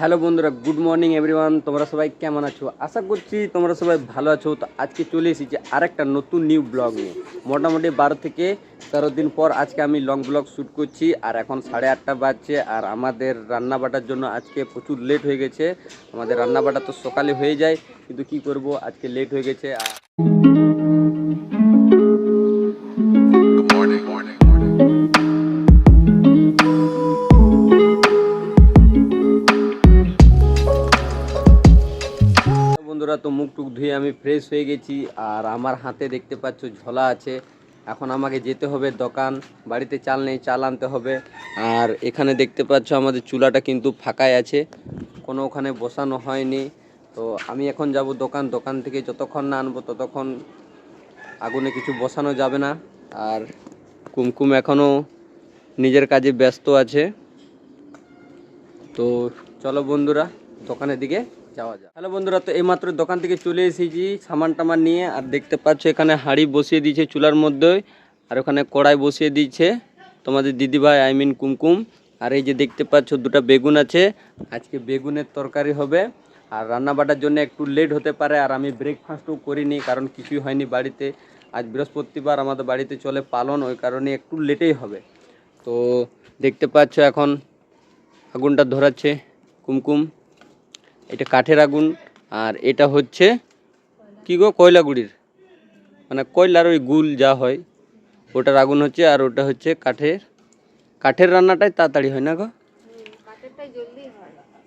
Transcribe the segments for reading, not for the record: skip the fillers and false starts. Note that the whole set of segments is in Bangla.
হ্যালো বন্ধুরা, গুড মর্নিং এভরিওয়ান। তোমরা সবাই কেমন আছো? আশা করছি তোমরা সবাই ভালো আছো। তো আজকে চলে এসেছি আরেকটা নতুন নিউ ব্লগ নিয়ে। মোটামুটি 12 থেকে 13 দিন পর আজকে আমি লং ব্লগ শ্যুট করছি। আর এখন 8:30 বাজছে। আর আমাদের রান্না বাটার জন্য আজকে প্রচুর লেট হয়ে গেছে। আমাদের রান্না বাটা তো সকালে হয়ে যায়, কিন্তু কি করব, আজকে লেট হয়ে গেছে। বন্ধুরা, তো মুখ টুক ধুয়ে আমি ফ্রেশ হয়ে গেছি। আর আমার হাতে দেখতে পাচ্ছ ঝোলা আছে। এখন আমাকে যেতে হবে দোকান, বাড়িতে চাল নেই, চাল আনতে হবে। আর এখানে দেখতে পাচ্ছ আমাদের চুলাটা কিন্তু ফাঁকাই আছে, কোনো ওখানে বসানো হয়নি। তো আমি এখন যাব দোকান থেকে যতক্ষণ না আনবো ততক্ষণ আগুনে কিছু বসানো যাবে না। আর কুমকুম এখনও নিজের কাজে ব্যস্ত আছে। তো চলো বন্ধুরা, দোকানের দিকে যাওয়া যায়। হ্যালো বন্ধুরা, তো এইমাত্র দোকান থেকে চলে এসেছি সামান টামান নিয়ে। আর দেখতে পাচ্ছ এখানে হাঁড়ি বসিয়ে দিয়েছে চুলার মধ্যে, আর ওখানে কড়াই বসিয়ে দিয়েছে তোমাদের দিদিভাই, আই মিন কুমকুম। আর এই যে দেখতে পাচ্ছ দুটো বেগুন আছে, আজকে বেগুনের তরকারি হবে। আর রান্না বাটার জন্য একটু লেট হতে পারে। আর আমি ব্রেকফাস্টও করিনি, কারণ কিছুই হয়নি বাড়িতে। আজ বৃহস্পতিবার, আমাদের বাড়িতে চলে পালন, ওই কারণে একটু লেটেই হবে। তো দেখতে পাচ্ছ এখন আগুনটা ধরাচ্ছে কুমকুম। এটা কাঠের আগুন, আর এটা হচ্ছে কি গো, কয়লা গুড়ির, মানে কয়লার ওই গুল যা হয় ওটার আগুন হচ্ছে। আর ওটা হচ্ছে কাঠের রান্নাটাই তাড়াতাড়ি হয় না গো,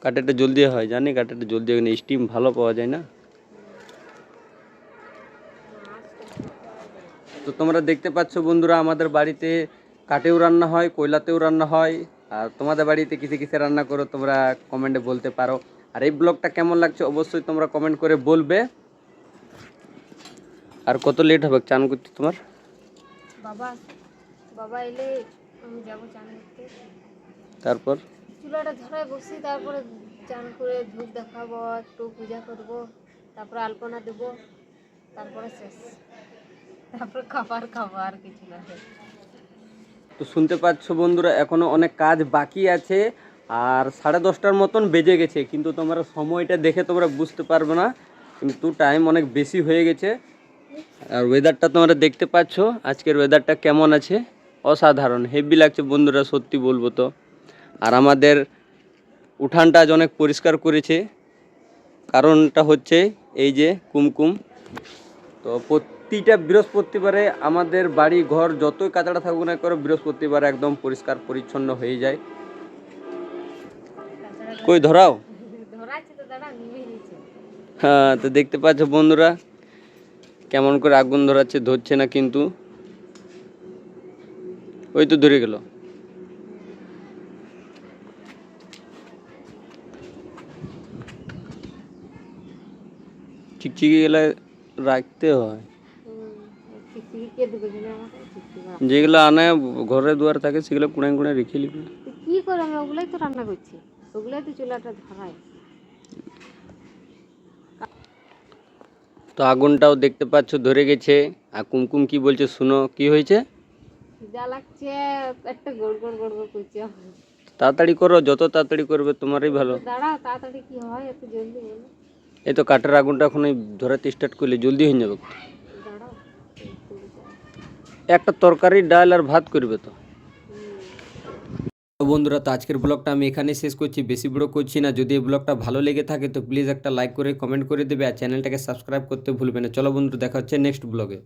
কাঠেরটা জলদি হয়, জানি কাঠেরটা জলদি হয় না, স্টিম ভালো পাওয়া যায় না। তো তোমরা দেখতে পাচ্ছ বন্ধুরা, আমাদের বাড়িতে কাঠেও রান্না হয়, কয়লাতেও রান্না হয়। আর তোমাদের বাড়িতে কিসে কিসে রান্না করো তোমরা কমেন্টে বলতে পারো। আর এই ব্লগটা কেমন লাগছে অবশ্যই তোমরা কমেন্ট করে বলবে। আর কত লেট হবে চান করতে তোমার? বাবা বাবা এলে আমি যাবো চান করতে। তারপর চুলাটা ধরায় বসি, তারপরে চান করে ধূপ দেখাবো, একটু পূজা করব, তারপরে আলপনা দেব, তারপরে শেষ। তারপরে খাবার খাবো, আর কিছু না। তো শুনতে পাচ্ছ বন্ধুরা, এখনো অনেক কাজ বাকি আছে। আর 10:30টার মতন বেজে গেছে, কিন্তু তোমরা সময়টা দেখে তোমরা বুঝতে পারবে না, কিন্তু টাইম অনেক বেশি হয়ে গেছে। আর ওয়েদারটা তোমরা দেখতে পাচ্ছ, আজকের ওয়েদারটা কেমন আছে, অসাধারণ হেভি লাগছে বন্ধুরা, সত্যি বলবো তো। আর আমাদের উঠানটা আজ অনেক পরিষ্কার করেছে, কারণটা হচ্ছে এই যে কুমকুম। তো প্রতিটা বৃহস্পতিবারে আমাদের বাড়ি ঘর যতই কাঁচড়া থাকুক না করে, বৃহস্পতিবারে একদম পরিষ্কার পরিচ্ছন্ন হয়ে যায়। কই ধরাও? হ্যাঁ, তো দেখতে পাচ্ছ বন্ধুরা কেমন করে আগুন ধরাচ্ছে, ধরছে না কিন্তু, ওই তো ধরে গেল। চিকচিকি গেলে রাখতে হয়, যেগুলো আনে ঘরে দুয়ার থাকে সেগুলো কুড়াই কুড়াই রেখে নিবি। কি করে আমি ওগুলাই তো রান্না করছি, ওগুলাই তো চুলাটা ধরাই। তো আগুনটাও দেখতে পাচ্ছ ধরে গেছে। আর কুমকুম কি বলছে শুনো, কি হয়েছে? যা লাগছে একটা গোড় গোড় গোড় গোড় করছে। তাড়াতাড়ি করো, যত তাড়াতাড়ি করবে তোমারই ভালো। দাঁড়াও, তাড়াতাড়ি কি হয়, এত জলদি বলো। এই তো কাঠের আগুনটা এখন ধরাতে স্টার্ট করলে জলদি হয়ে যাবে। দাঁড়াও, একটা তরকারি, ডাল আর ভাত করবে তো। বন্ধুরা, তো আজকের ব্লগটা আমি এখানে শেষ করছি, বেশি বড় করছি না। যদি এই ব্লগটা ভালো লেগে থাকে তো প্লিজ একটা লাইক করে কমেন্ট করে দেবে, আর চ্যানেলটাকে সাবস্ক্রাইব করতে ভুলবে না। চলো বন্ধু, দেখা হচ্ছে নেক্সট ব্লগে।